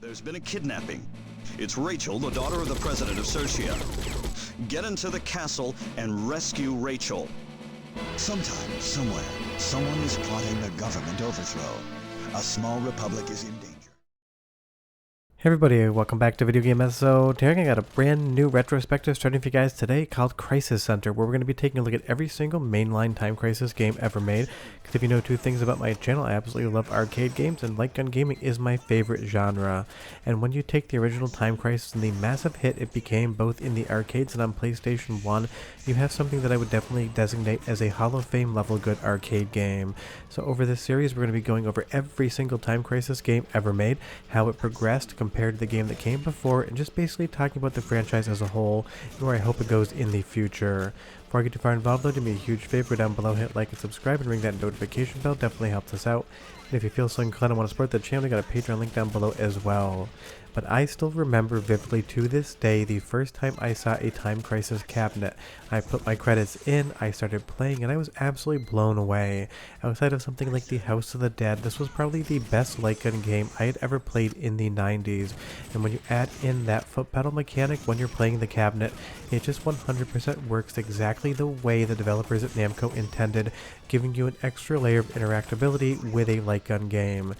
There's been a kidnapping. It's Rachel, the daughter of the president of Sertia. Get into the castle and rescue Rachel. Sometime, somewhere, someone is plotting a government overthrow. A small republic is in danger. Hey everybody, welcome back to Video Game Episode. Today I got a brand new retrospective starting for you guys today called Crisis Center, where we're going to be taking a look at every single mainline Time Crisis game ever made. Because if you know two things about my channel, I absolutely love arcade games, and light gun gaming is my favorite genre. And when you take the original Time Crisis and the massive hit it became both in the arcades and on PlayStation 1, you have something that I would definitely designate as a Hall of Fame level good arcade game. So over this series, we're going to be going over every single Time Crisis game ever made, how it progressed compared to the game that came before, and just basically talking about the franchise as a whole and where I hope it goes in the future. Before I get too far involved though, do me a huge favor down below, hit like and subscribe and ring that notification bell, definitely helps us out. And if you feel so inclined and want to support the channel, I got a Patreon link down below as well. But I still remember vividly to this day the first time I saw a Time Crisis cabinet. I put my credits in, I started playing, and I was absolutely blown away. Outside of something like the House of the Dead, this was probably the best light gun game I had ever played in the 90s. And when you add in that foot pedal mechanic when you're playing the cabinet, it just 100% works exactly the way the developers at Namco intended, giving you an extra layer of interactability with a light gun game.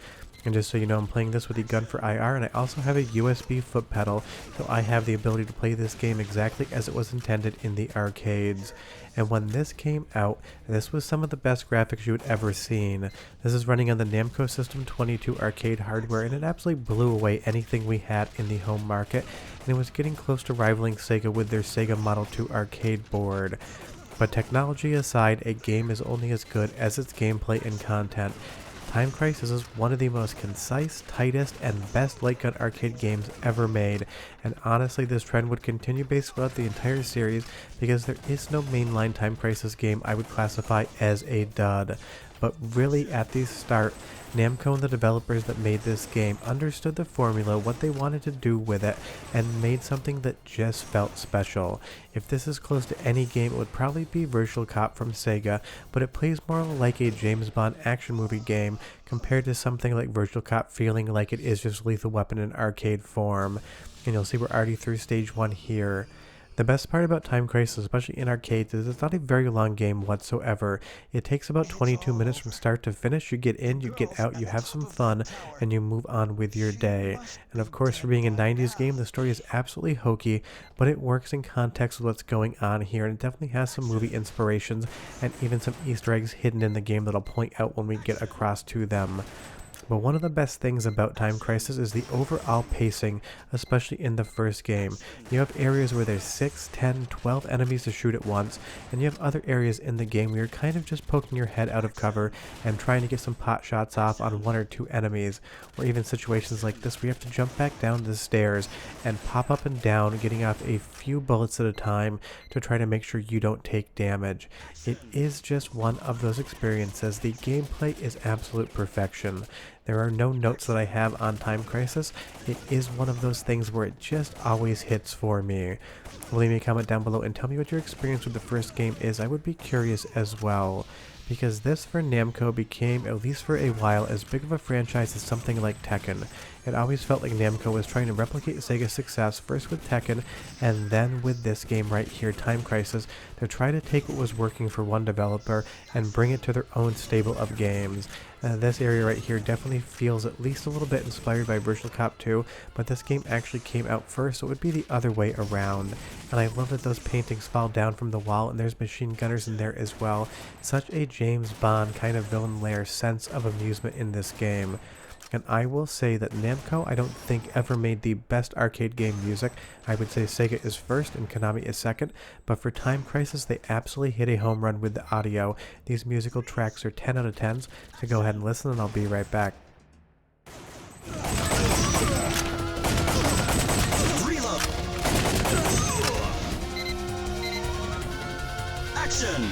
And just so you know, I'm playing this with a gun for IR, and I also have a USB foot pedal, so I have the ability to play this game exactly as it was intended in the arcades. And when this came out, this was some of the best graphics you had ever seen. This is running on the Namco System 22 arcade hardware, and it absolutely blew away anything we had in the home market, and it was getting close to rivaling Sega with their Sega Model 2 arcade board. But technology aside, a game is only as good as its gameplay and content. Time Crisis is one of the most concise, tightest, and best light gun arcade games ever made, and honestly this trend would continue based throughout the entire series because there is no mainline Time Crisis game I would classify as a dud. But really at the start, Namco and the developers that made this game understood the formula, what they wanted to do with it, and made something that just felt special. If this is close to any game, it would probably be Virtual Cop from Sega, but it plays more like a James Bond action movie game compared to something like Virtual Cop feeling like it is just Lethal Weapon in arcade form. And you'll see we're already through stage 1 here. The best part about Time Crisis, especially in arcades, is it's not a very long game whatsoever. It takes about 22 minutes from start to finish. You get in, you get out, you have some fun, and you move on with your day. And of course, for being a 90s game, the story is absolutely hokey, but it works in context with what's going on here, and it definitely has some movie inspirations and even some Easter eggs hidden in the game that I'll point out when we get across to them. But one of the best things about Time Crisis is the overall pacing, especially in the first game. You have areas where there's 6, 10, 12 enemies to shoot at once, and you have other areas in the game where you're kind of just poking your head out of cover and trying to get some pot shots off on 1 or 2 enemies, or even situations like this where you have to jump back down the stairs and pop up and down, getting off a few bullets at a time to try to make sure you don't take damage. It is just one of those experiences. The gameplay is absolute perfection. There are no notes that I have on Time Crisis. It is one of those things where it just always hits for me. Leave me a comment down below and tell me what your experience with the first game is. I would be curious as well, because this for Namco became, at least for a while, as big of a franchise as something like Tekken. It always felt like Namco was trying to replicate Sega's success, first with Tekken, and then with this game right here, Time Crisis, to try to take what was working for one developer and bring it to their own stable of games. This area right here definitely feels at least a little bit inspired by Virtual Cop 2, but this game actually came out first, so it would be the other way around. And I love that those paintings fall down from the wall, and there's machine gunners in there as well. Such a James Bond kind of villain lair sense of amusement in this game. And I will say that Namco, I don't think, ever made the best arcade game music. I would say Sega is first and Konami is second, but for Time Crisis they absolutely hit a home run with the audio. These musical tracks are 10 out of 10s, so go ahead and listen and I'll be right back. Reload. Action.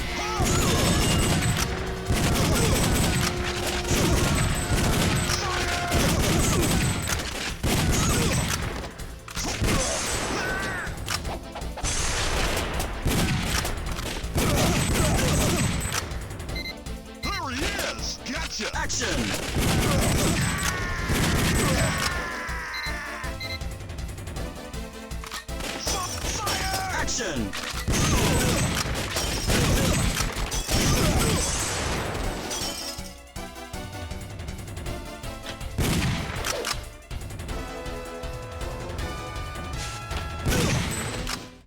Action! action!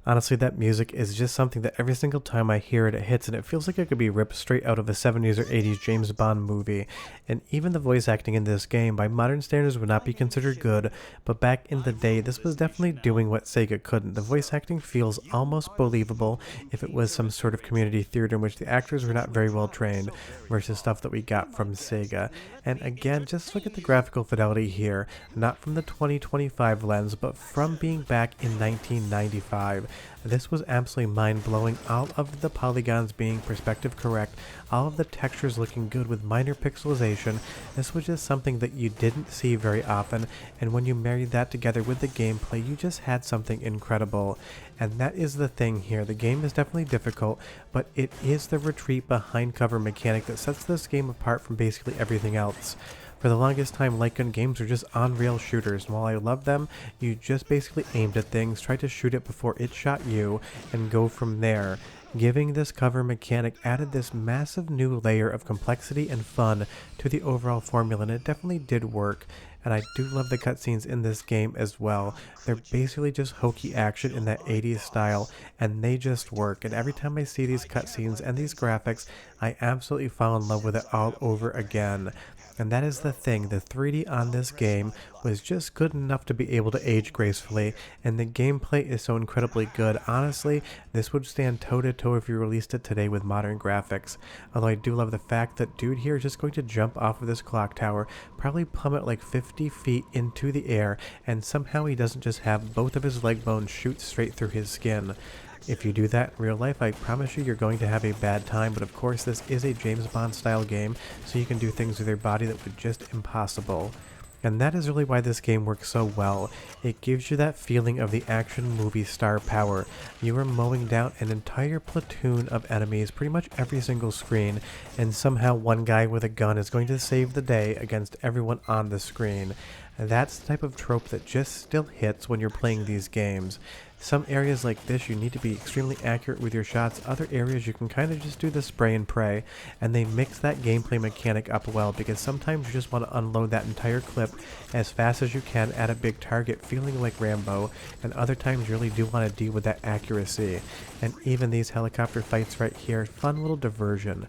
Honestly, that music is just something that every single time I hear it, it hits, and it feels like it could be ripped straight out of a 70s or 80s James Bond movie. And even the voice acting in this game, by modern standards, would not be considered good, but back in the day, this was definitely doing what Sega couldn't. The voice acting feels almost believable if it was some sort of community theater in which the actors were not very well trained, versus stuff that we got from Sega. And again, just look at the graphical fidelity here, not from the 2025 lens, but from being back in 1995. This was absolutely mind-blowing, all of the polygons being perspective correct, all of the textures looking good with minor pixelization. This was just something that you didn't see very often, and when you married that together with the gameplay, you just had something incredible. And that is the thing here. The game is definitely difficult, but it is the retreat behind cover mechanic that sets this game apart from basically everything else. For the longest time, light gun games were just on-rail shooters, and while I love them, you just basically aimed at things, tried to shoot it before it shot you, and go from there. Giving this cover mechanic added this massive new layer of complexity and fun to the overall formula, and it definitely did work. And I do love the cutscenes in this game as well. They're basically just hokey action in that 80s style, and they just work. And every time I see these cutscenes and these graphics, I absolutely fall in love with it all over again. And that is the thing, the 3D on this game was just good enough to be able to age gracefully, and the gameplay is so incredibly good. Honestly, this would stand toe-to-toe if you released it today with modern graphics. Although I do love the fact that dude here is just going to jump off of this clock tower, probably plummet like 50 feet into the air, and somehow he doesn't just have both of his leg bones shoot straight through his skin. If you do that in real life, I promise you you're going to have a bad time, but of course this is a James Bond style game, so you can do things with your body that would just impossible. And that is really why this game works so well. It gives you that feeling of the action movie star power. You are mowing down an entire platoon of enemies pretty much every single screen, and somehow one guy with a gun is going to save the day against everyone on the screen. That's the type of trope that just still hits when you're playing these games. Some areas like this you need to be extremely accurate with your shots, other areas you can kind of just do the spray and pray, and they mix that gameplay mechanic up well, because sometimes you just want to unload that entire clip as fast as you can at a big target feeling like Rambo, and other times you really do want to deal with that accuracy. And even these helicopter fights right here, fun little diversion.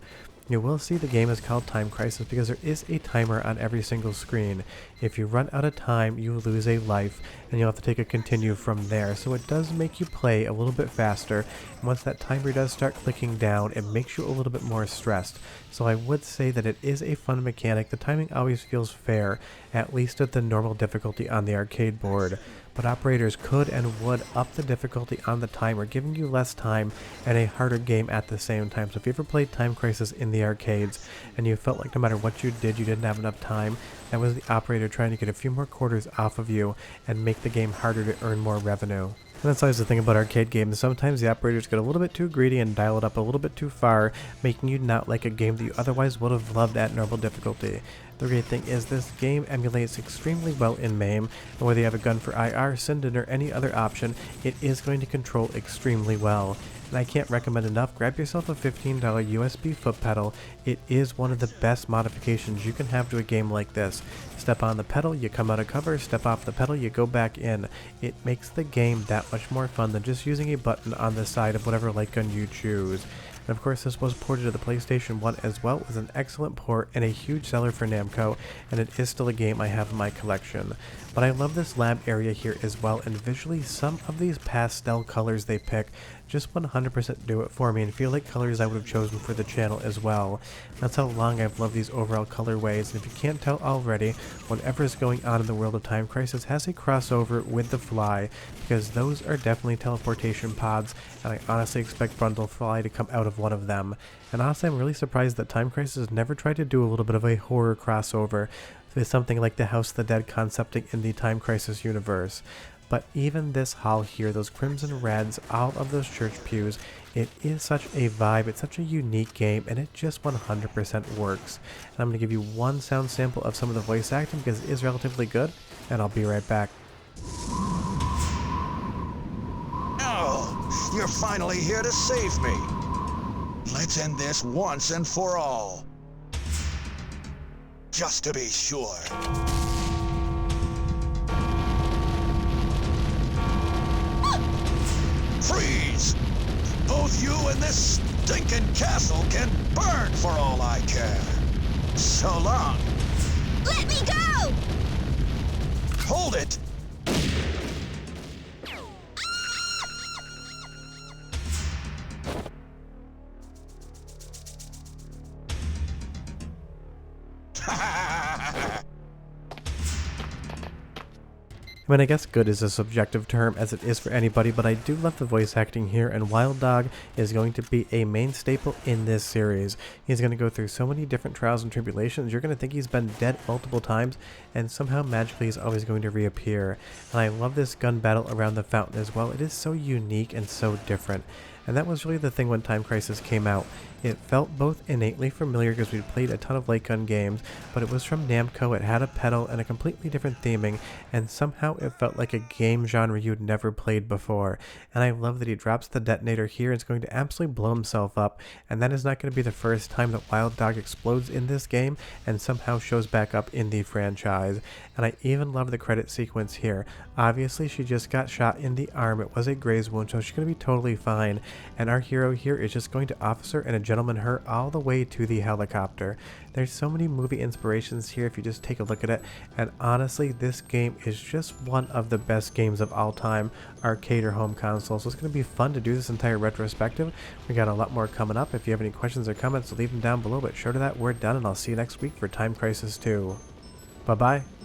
You will see the game is called Time Crisis because there is a timer on every single screen. If you run out of time, you lose a life, and you'll have to take a continue from there. So it does make you play a little bit faster, and once that timer does start clicking down, it makes you a little bit more stressed. So I would say that it is a fun mechanic. The timing always feels fair, at least at the normal difficulty on the arcade board. But operators could and would up the difficulty on the timer, giving you less time and a harder game at the same time. So if you ever played Time Crisis in the arcades and you felt like no matter what you did, you didn't have enough time, that was the operator trying to get a few more quarters off of you and make the game harder to earn more revenue. And that's always the thing about arcade games. Sometimes the operators get a little bit too greedy and dial it up a little bit too far, making you not like a game that you otherwise would have loved at normal difficulty. The great thing is this game emulates extremely well in MAME, and whether you have a gun for IR, Sinden, or any other option, it is going to control extremely well. And I can't recommend enough, grab yourself a $15 USB foot pedal. It is one of the best modifications you can have to a game like this. Step on the pedal, you come out of cover, step off the pedal, you go back in. It makes the game that much more fun than just using a button on the side of whatever light gun you choose. And of course this was ported to the PlayStation 1 as well. It was an excellent port and a huge seller for Namco, and it is still a game I have in my collection. But I love this lab area here as well, and visually some of these pastel colors they pick just 100% do it for me and feel like colors I would have chosen for the channel as well. That's how long I've loved these overall colorways, and if you can't tell already, whatever is going on in the world of Time Crisis has a crossover with The Fly, because those are definitely teleportation pods, and I honestly expect Brundlefly to come out of one of them. And honestly, I'm really surprised that Time Crisis never tried to do a little bit of a horror crossover with something like the House of the Dead concepting in the Time Crisis universe. But even this hall here, those crimson reds, all of those church pews, it is such a vibe, it's such a unique game, and it just 100% works. And I'm going to give you one sound sample of some of the voice acting because it is relatively good, and I'll be right back. Oh, You're finally here to save me. Let's end this once and for all. Just to be sure. Freeze! Both you and this stinking castle can burn for all I care. So long. Let me go! Hold it! I mean, I guess good is a subjective term as it is for anybody, but I do love the voice acting here, and Wild Dog is going to be a main staple in this series. He's going to go through so many different trials and tribulations. You're going to think he's been dead multiple times, and somehow magically he's always going to reappear. And I love this gun battle around the fountain as well. It is so unique and so different. And that was really the thing when Time Crisis came out. It felt both innately familiar because we'd played a ton of light gun games, but it was from Namco, it had a pedal and a completely different theming, and somehow it felt like a game genre you'd never played before. And I love that he drops the detonator here and is going to absolutely blow himself up, and that is not going to be the first time that Wild Dog explodes in this game and somehow shows back up in the franchise. And I even love the credit sequence here. Obviously she just got shot in the arm, it was a graze wound, so she's going to be totally fine. And our hero here is just going to officer and a gentleman her all the way to the helicopter. There's so many movie inspirations here if you just take a look at it, and honestly this game is just one of the best games of all time, arcade or home console. So it's going to be fun to do this entire retrospective. We got a lot more coming up. If you have any questions or comments, leave them down below, but short of that, we're done, and I'll see you next week for Time Crisis 2. Bye bye.